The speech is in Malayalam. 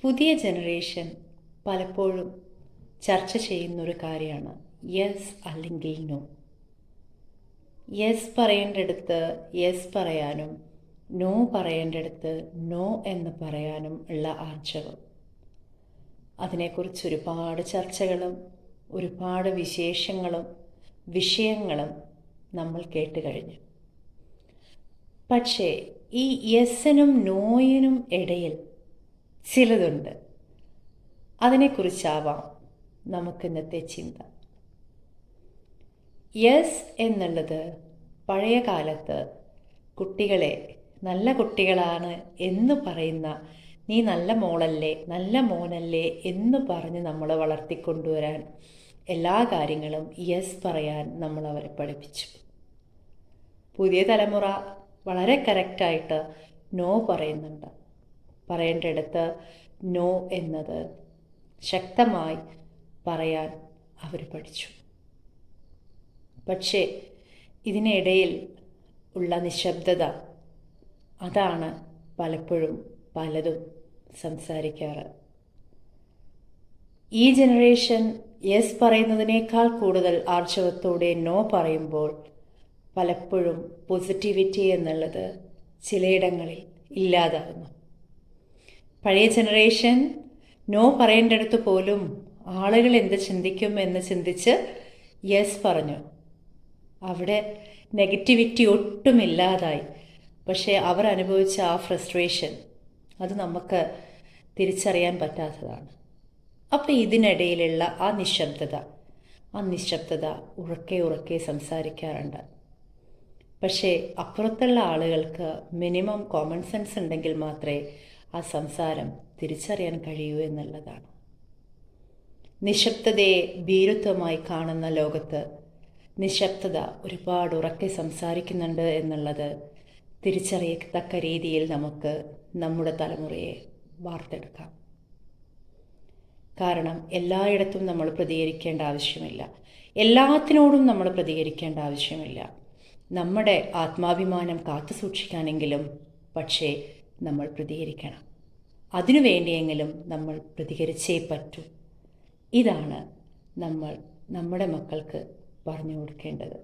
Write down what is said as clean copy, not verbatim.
പുതിയ ജനറേഷൻ പലപ്പോഴും ചർച്ച ചെയ്യുന്നൊരു കാര്യമാണ് യെസ് അല്ലെങ്കിൽ നോ. യെസ് പറയേണ്ടടുത്ത് യെസ് പറയാനും നോ പറയേണ്ടടുത്ത് നോ എന്ന് പറയാനും ഉള്ള ആർജവം. അതിനെക്കുറിച്ച് ഒരുപാട് ചർച്ചകളും ഒരുപാട് വിശേഷങ്ങളും വിഷയങ്ങളും നമ്മൾ കേട്ട് കഴിഞ്ഞു. പക്ഷേ ഈ യെസ്സിനും നോയിനും ഇടയിൽ ചിലതുണ്ട്. അതിനെക്കുറിച്ചാവാം നമുക്കിന്നത്തെ ചിന്ത. യെസ് എന്നുള്ളത് പഴയ കാലത്ത് കുട്ടികളെ നല്ല കുട്ടികളാണ് എന്ന് പറയുന്ന, നീ നല്ല മോളല്ലേ നല്ല മോനല്ലേ എന്ന് പറഞ്ഞ് നമ്മളെ വളർത്തിക്കൊണ്ടുവരാൻ എല്ലാ കാര്യങ്ങളും യെസ് പറയാൻ നമ്മൾ അവരെ പഠിപ്പിച്ചു. പുതിയ തലമുറ വളരെ കറക്റ്റായിട്ട് നോ പറയുന്നുണ്ട്. പറയേണ്ടടുത്ത് നോ എന്നത് ശക്തമായി പറയാൻ അവർ പഠിച്ചു. പക്ഷേ ഇതിനിടയിൽ ഉള്ള നിശബ്ദത, അതാണ് പലപ്പോഴും പലതും സംസാരിക്കാറ്. ഈ ജനറേഷൻ യെസ് പറയുന്നതിനേക്കാൾ കൂടുതൽ ആർജവത്തോടെ നോ പറയുമ്പോൾ പലപ്പോഴും പോസിറ്റിവിറ്റി എന്നുള്ളത് ചിലയിടങ്ങളിൽ ഇല്ലാതാകുന്നു. പഴയ ജനറേഷൻ നോ പറയേണ്ടടുത്ത് പോലും ആളുകൾ എന്ത് ചിന്തിക്കും എന്ന് ചിന്തിച്ച് യെസ് പറഞ്ഞു. അവിടെ നെഗറ്റിവിറ്റി ഒട്ടുമില്ലാതായി. പക്ഷേ അവർ അനുഭവിച്ച ആ ഫ്രസ്ട്രേഷൻ അത് നമുക്ക് തിരിച്ചറിയാൻ പറ്റാത്തതാണ്. അപ്പോൾ ഇതിനിടയിലുള്ള ആ നിശബ്ദത ഉറക്കെ ഉറക്കെ സംസാരിക്കാറുണ്ട്. പക്ഷേ അപ്പുറത്തുള്ള ആളുകൾക്ക് മിനിമം കോമൺ സെൻസ് ഉണ്ടെങ്കിൽ മാത്രമേ ആ സംസാരം തിരിച്ചറിയാൻ കഴിയൂ എന്നുള്ളതാണ്. നിശബ്ദതയെ ഭീരുത്വമായി കാണുന്ന ലോകത്ത് നിശബ്ദത ഒരുപാട് ഉറക്കെ സംസാരിക്കുന്നുണ്ട് എന്നുള്ളത് തിരിച്ചറിയത്തക്ക രീതിയിൽ നമുക്ക് നമ്മുടെ തലമുറയെ വാർത്തെടുക്കാം. കാരണം എല്ലായിടത്തും നമ്മൾ പ്രതികരിക്കേണ്ട ആവശ്യമില്ല, എല്ലാത്തിനോടും നമ്മൾ പ്രതികരിക്കേണ്ട ആവശ്യമില്ല. നമ്മുടെ ആത്മാഭിമാനം കാത്തു സൂക്ഷിക്കാനെങ്കിലും പക്ഷേ നമ്മൾ പ്രതികരിക്കണം. അതിനു വേണ്ടിയെങ്കിലും നമ്മൾ പ്രതികരിച്ചേ പറ്റൂ. ഇതാണ് നമ്മൾ നമ്മുടെ മക്കൾക്ക് പറഞ്ഞു കൊടുക്കേണ്ടത്.